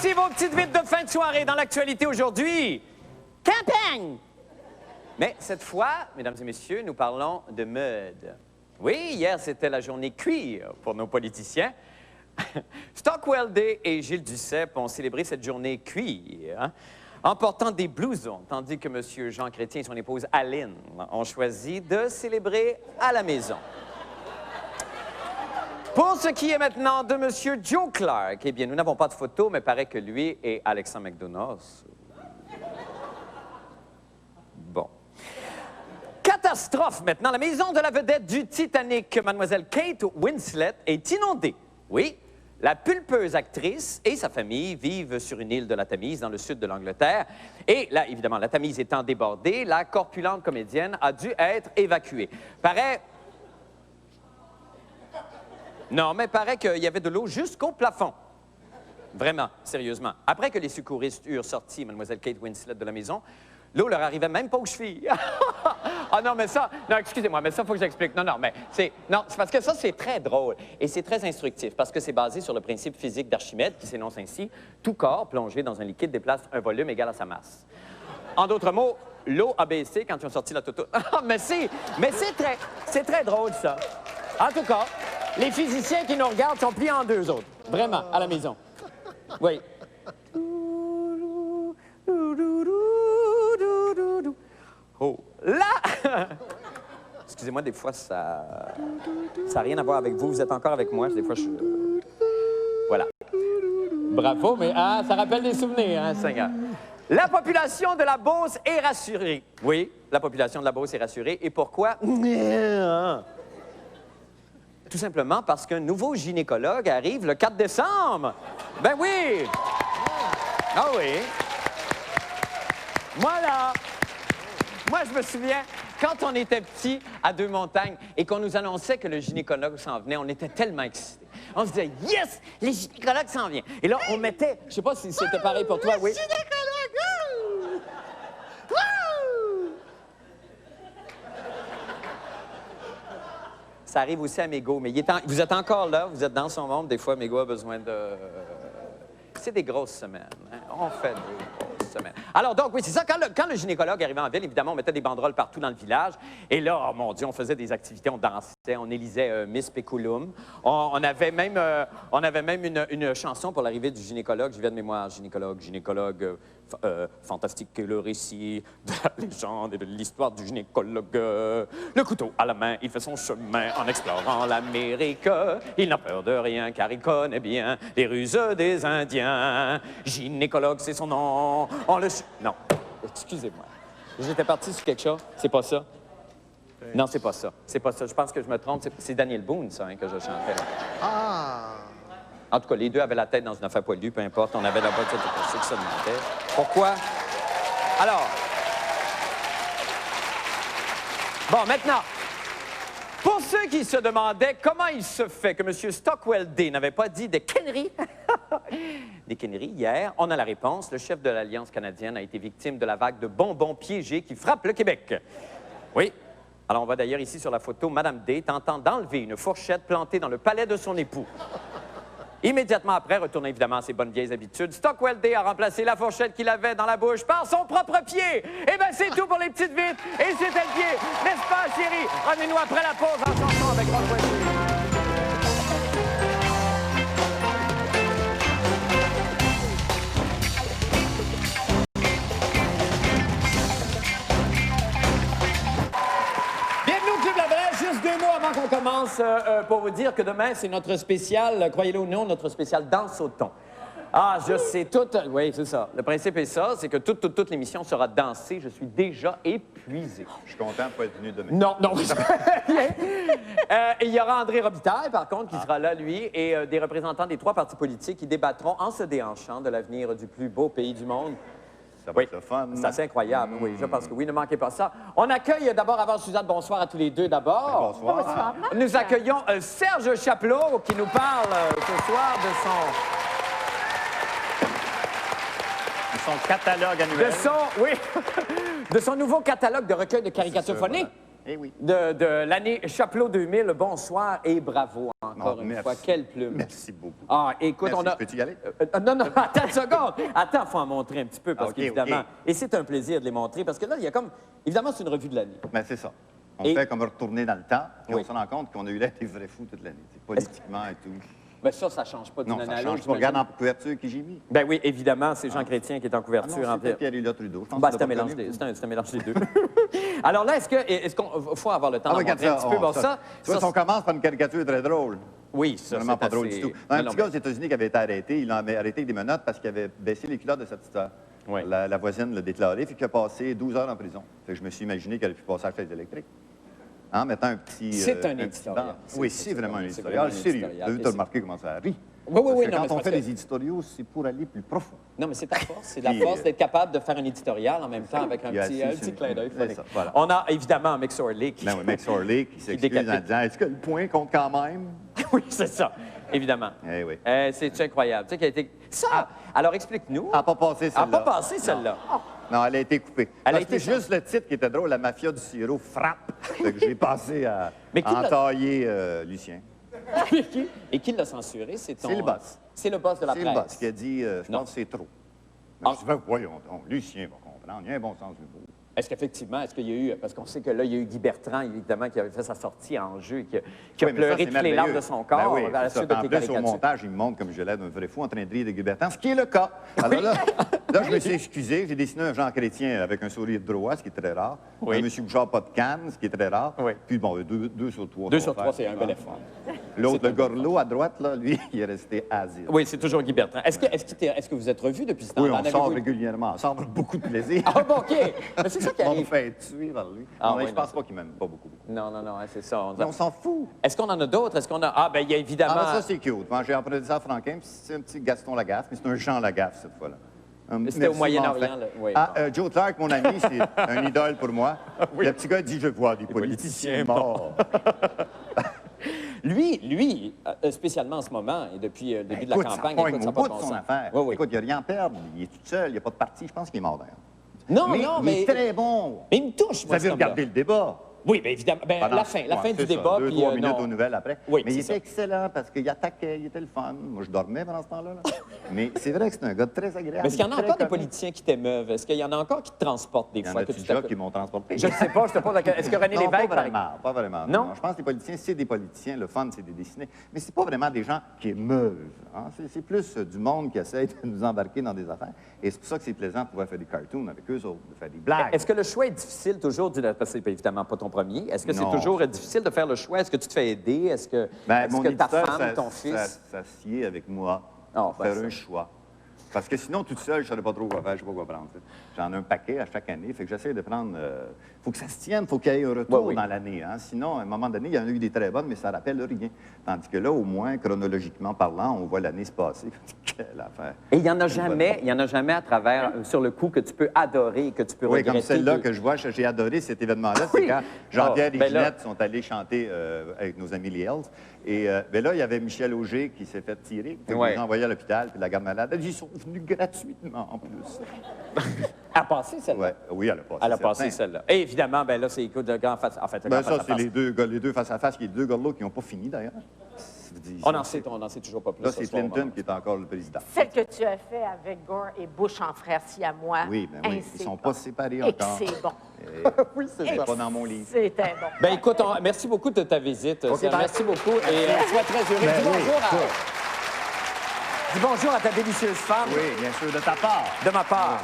Voici vos petites vites de fin de soirée dans l'actualité aujourd'hui. Campagne! Mais cette fois, mesdames et messieurs, nous parlons de mode. Oui, hier, c'était la journée cuir pour nos politiciens. Stockwell Day et Gilles Duceppe ont célébré cette journée cuir en portant des blousons, tandis que M. Jean Chrétien et son épouse Aline ont choisi de célébrer à la maison. Pour ce qui est maintenant de M. Joe Clark, eh bien, nous n'avons pas de photo, mais paraît que lui et Alexandre McDonald... Bon. Catastrophe maintenant. La maison de la vedette du Titanic, Mademoiselle Kate Winslet, est inondée. Oui, la pulpeuse actrice et sa famille vivent sur une île de la Tamise, dans le sud de l'Angleterre. Et là, évidemment, la Tamise étant débordée, la corpulente comédienne a dû être évacuée. Non, mais paraît qu'il y avait de l'eau jusqu'au plafond. Vraiment, sérieusement. Après que les secouristes eurent sorti Mademoiselle Kate Winslet de la maison, l'eau leur arrivait même pas aux chevilles. Ah non, mais ça... Non, excusez-moi, mais ça, il faut que j'explique. Non, mais c'est... Non, c'est parce que ça, c'est très drôle et c'est très instructif parce que c'est basé sur le principe physique d'Archimède qui s'énonce ainsi. Tout corps plongé dans un liquide déplace un volume égal à sa masse. En d'autres mots, l'eau a baissé quand ils ont sorti la toto. Mais c'est très drôle, ça. En tout cas, les physiciens qui nous regardent sont pliés en deux autres. Vraiment, à la maison. Oui. Oh, là! Excusez-moi, des fois, ça n'a rien à voir avec vous. Vous êtes encore avec moi. Des fois, je... Voilà. Bravo, mais ça rappelle des souvenirs, hein, Seigneur. La population de la Beauce est rassurée. Oui, la population de la Beauce est rassurée. Et pourquoi? Tout simplement parce qu'un nouveau gynécologue arrive le 4 décembre. Ben oui! Ah oui! Voilà! Moi, je me souviens, quand on était petits à Deux-Montagnes et qu'on nous annonçait que le gynécologue s'en venait, on était tellement excités. On se disait, yes, les gynécologues s'en viennent. Et là, on mettait, je sais pas si c'était pareil pour toi, oui. Gynécologue! Ça arrive aussi à Mégo, mais vous êtes encore là, vous êtes dans son monde. Des fois, Mégo a besoin de... C'est des grosses semaines. Hein? On fait des grosses semaines. Alors, donc, oui, c'est ça. Quand le gynécologue arrivait en ville, évidemment, on mettait des banderoles partout dans le village. Et là, oh mon Dieu, on faisait des activités, on dansait, on élisait Miss Peculum. On avait même une chanson pour l'arrivée du gynécologue. Je viens de mémoire, gynécologue, fantastique est le récit de la légende et de l'histoire du gynécologue. Le couteau à la main, il fait son chemin en explorant l'Amérique. Il n'a peur de rien car il connaît bien les ruses des Indiens. Gynécologue, c'est son nom. Non, excusez-moi. J'étais parti sur quelque chose. C'est pas ça? Non, c'est pas ça. C'est pas ça. Je pense que je me trompe. C'est Daniel Boone, ça, hein, que je chantais. Ah! En tout cas, les deux avaient la tête dans une affaire poilue, peu importe. On avait la boîte de que ça demandait. Pourquoi? Alors... Bon, maintenant, pour ceux qui se demandaient comment il se fait que M. Stockwell Day n'avait pas dit des conneries, des conneries hier, on a la réponse. Le chef de l'Alliance canadienne a été victime de la vague de bonbons piégés qui frappe le Québec. Oui. Alors, on voit d'ailleurs ici sur la photo Mme Day tentant d'enlever une fourchette plantée dans le palais de son époux. Immédiatement après, retournant évidemment à ses bonnes vieilles habitudes, Stockwell Day a remplacé la fourchette qu'il avait dans la bouche par son propre pied. Eh bien, c'est tout pour les petites vites. Et c'était le pied, n'est-ce pas, chérie? Revenez-nous après la pause en chanson avec Rod West. Juste deux mots avant qu'on commence pour vous dire que demain, c'est notre spécial, croyez-le ou non, notre spécial danse au thon. Ah, je sais tout... Oui, c'est ça. Le principe est ça, c'est que toute l'émission sera dansée. Je suis déjà épuisé. Je suis content de pas être venu demain. Non. Il y aura André Robitaille, par contre, qui sera là, lui, et des représentants des trois partis politiques qui débattront en se déhanchant de l'avenir du plus beau pays du monde. Ça va être le fun. C'est assez incroyable, oui. Je pense que oui, ne manquez pas ça. On accueille d'abord, avant Suzanne, bonsoir à tous les deux d'abord. Bonsoir. Bonsoir. Nous accueillons Serge Chapelot qui nous parle ce soir de son catalogue annuel. de son nouveau catalogue de recueils de caricatures phoniques. Eh oui. de l'année Chapelot 2000. Bonsoir et bravo encore Non, une merci. fois. Quelle plume. Merci beaucoup. Ah, écoute, Merci. on a... Peux-tu y aller? Non, non, attends une seconde. Attends, il faut en montrer un petit peu, parce OK, qu'évidemment... OK. Et c'est un plaisir de les montrer, parce que là, il y a comme... Évidemment, c'est une revue de l'année. Ben, c'est ça. On Et- fait comme retourner dans le temps, puis Oui. on se rend compte qu'on a eu l'air des vrais fous toute l'année. Politiquement et tout. Ben ça ne change pas d'une Non, année ça à change l'autre. pas. Regarde j'imagine. en couverture qui j'ai mis. Ben oui, évidemment, c'est Jean Chrétien qui est en Ah couverture. non, en c'était Pierre-Éliott Trudeau. Je pense Ben, que c'est un tu l'as pas mélange connu. c'est un mélange des deux. Alors là, est-ce qu'on faut avoir le temps Ah d'en oui, regarde montrer un ça. petit peu? Bon, ça, Tu vois, si on commence par une caricature très drôle. oui, ça, Vraiment c'est pas drôle assez- du tout. Non, Un non, petit gars mais- aux États-Unis qui avait été arrêté, il l'a arrêté avec des menottes parce qu'il avait baissé les culottes de sa petite sœur. Oui. La voisine l'a déclaré, puis qu'il a passé 12 heures en prison. Fait que je me suis imaginé qu'il aurait pu passer à la chaise électrique. En mettant un petit. C'est un petit éditorial. banc. C'est- Oui, c'est c'est vraiment un c'est éditorial vraiment un sérieux. éditorial. Tu Et as c'est- remarqué comment ça rit. Oui, oui, Parce oui, que non, mais quand c'est on parce fait que- des éditoriaux, c'est pour aller plus profond. Non, mais c'est ta force. C'est la Puis, force d'être capable de faire un éditorial en même temps avec un il y a petit, assis petit sur clin une- d'œil. c'est phonique. ça, voilà. On a évidemment Mick Orley qui... Ben oui, Max Orley qui s'excuse décapite. en disant est-ce que le point compte quand même? oui, c'est ça, évidemment. Eh oui. C'est incroyable. Tu sais, qui a été... Ça! Alors, explique-nous. Elle n'a pas passé Elle celle-là. n'a pas passé, celle-là. Non, elle a été coupée. Elle a Parce que été juste le titre qui était drôle, La mafia du sirop frappe. Fait que j'ai passé à Mais qui l'a- entailler Lucien. Et qui l'a censuré? C'est ton... C'est le boss. C'est le boss de la C'est presse. le boss qui a dit je Non. pense que c'est trop. Ah. Mais je dis, ben, voyons donc, Lucien va comprendre, il a un bon sens du mot. Est-ce qu'effectivement, est-ce qu'il y a eu... Parce qu'on sait que là, il y a eu Guy Bertrand, évidemment, qui avait fait sa sortie en jeu, qui a Oui, mais ça, pleuré c'est toutes les larmes merveilleux. de son corps Ben oui, à la c'est ça. suite de En tes plus, au caricatures. montage, il me montre comme je l'aide un vrai fou en train de rire de Guy Bertrand, ce qui est le cas. Alors là, je me suis excusé. J'ai dessiné un Jean Chrétien avec un sourire droit, ce qui est très rare. Oui. Un Monsieur Bouchard, pas de canne, ce qui est très rare. Oui. Puis bon, deux sur trois. 2 qu'on sur va 3, faire. c'est un bel effort. L'autre, C'est le gorlot à droite, là, lui, il est resté asile. Oui, c'est toujours Guy Bertrand. Est-ce que vous êtes revus depuis ce temps-là? Oui, on En sort avez-vous- régulièrement. On sort avec beaucoup de plaisir. Ah, bon, OK. Mais c'est ça qui On me arrive. fait tuer par lui. Ah, Non, mais oui, je pense non. pas qu'il m'aime pas beaucoup. Non, non, non, hein, c'est ça. Mais on s'en fout. Est-ce qu'on en a d'autres? Est-ce qu'on a... Ah, ben il y a évidemment... Ah, ça, c'est cute. Moi, j'ai appris ça à Franquin, puis c'est un petit Gaston Lagaffe, mais c'est un Jean Lagaffe, cette fois-là. C'était au Merci, Moyen-Orient, mon là. frère. Oui, Ah, bon. Joe Clark, mon ami, c'est un idole pour moi. Le petit gars dit, je vois des politiciens morts. Lui, spécialement en ce moment, et depuis le début de la Écoute, ça campagne, pogne écoute, ça au n'a pas bout de de bon son sens. affaire. Oui, oui. Écoute, il n'y a rien à perdre. Il est tout seul, il n'y a pas de parti. Je pense qu'il est mort, d'ailleurs. Non, mais non, il mais... est très bon. Mais il me touche, Vous moi, avez cet homme-là. regardé le débat? Oui, bien évidemment. Ben, Pendant- la fin Ouais, du c'est ça, débat. 2-3 puis, minutes non. aux nouvelles après. Oui, mais il c'est était ça. excellent parce qu'il attaquait, il était le fun. Moi, je dormais pendant ce temps-là. là. Mais c'est vrai que c'est un gars très agréable. Mais est-ce qu'il y en a très encore des connu. politiciens qui t'émeuvent? Est-ce qu'il y en a encore qui te transportent des Il y en fois? a que tu déjà t'appelles- qui m'ont transporté. Je ne sais pas, je te pose la question. Est-ce que René Non, Lévesque... pas par vraiment, pas vraiment. Non? Je pense que les politiciens, c'est des politiciens. Le fun, c'est des dessinés. Mais c'est pas vraiment des gens qui émeuvent. Hein. C'est plus du monde qui essaie de nous embarquer dans des affaires. Et c'est pour ça que c'est plaisant de pouvoir faire des cartoons avec eux autres, de faire des blagues. Est-ce que le choix est difficile toujours? Parce que c'est évidemment pas ton premier. Est-ce que c'est Non. toujours difficile de faire le choix? Est-ce que tu te fais aider? Est-ce que, Ben, est-ce mon que ta éditeur, femme, ton fils... Ça sied avec moi Ah, pour ben faire ça. un choix. Parce que sinon, toute seule, je ne saurais pas trop quoi faire, je ne sais pas quoi prendre. tu sais. J'en ai un paquet à chaque année, fait que j'essaie de prendre... Il faut que ça se tienne, il faut qu'il y ait un retour Ouais, oui. dans l'année. Hein. Sinon, à un moment donné, il y en a eu des très bonnes, mais ça ne rappelle rien. Tandis que là, au moins, chronologiquement parlant, on voit l'année se passer. Quelle affaire! Et il n'y en a jamais à travers, sur le coup, que tu peux adorer, que tu peux Oui, regretter. comme celle-là que je vois, j'ai adoré cet événement-là. Oui. C'est quand Jean-Pierre Ah, et ben là. Ginette sont allés chanter avec nos amis les Hells. Et ben là, il y avait Michel Auger qui s'est fait tirer. Fait que Ouais. Ils l'ont envoyé à l'hôpital, puis la garde malade. Ils sont venus gratuitement en plus. À passer, celle-là. Ouais. Oui, elle a passé. Elle a passé certain. celle-là. Et évidemment, ben là, c'est écoute, le grand face. En fait, le Ben grand ça, face à c'est face. les deux face à face, les deux gars-là qui n'ont pas fini d'ailleurs. On n'en sait toujours pas plus. Là, ce c'est soir, Clinton maman. qui est encore le président. Celle que tu as fait avec Gore et Bush en frères siamois. Oui, ben oui, Hein, ils c'est sont bon. pas séparés Et que encore. c'est bon. Oui, c'est C'est ça. pas dans mon livre. C'était bon. Ben écoute, merci beaucoup de ta visite. OK, Serge. bye. Merci beaucoup. Et sois très heureux. Ben dis, oui, bonjour cool. dis bonjour à ta délicieuse femme Oui, bien sûr, de ta part. de ma part.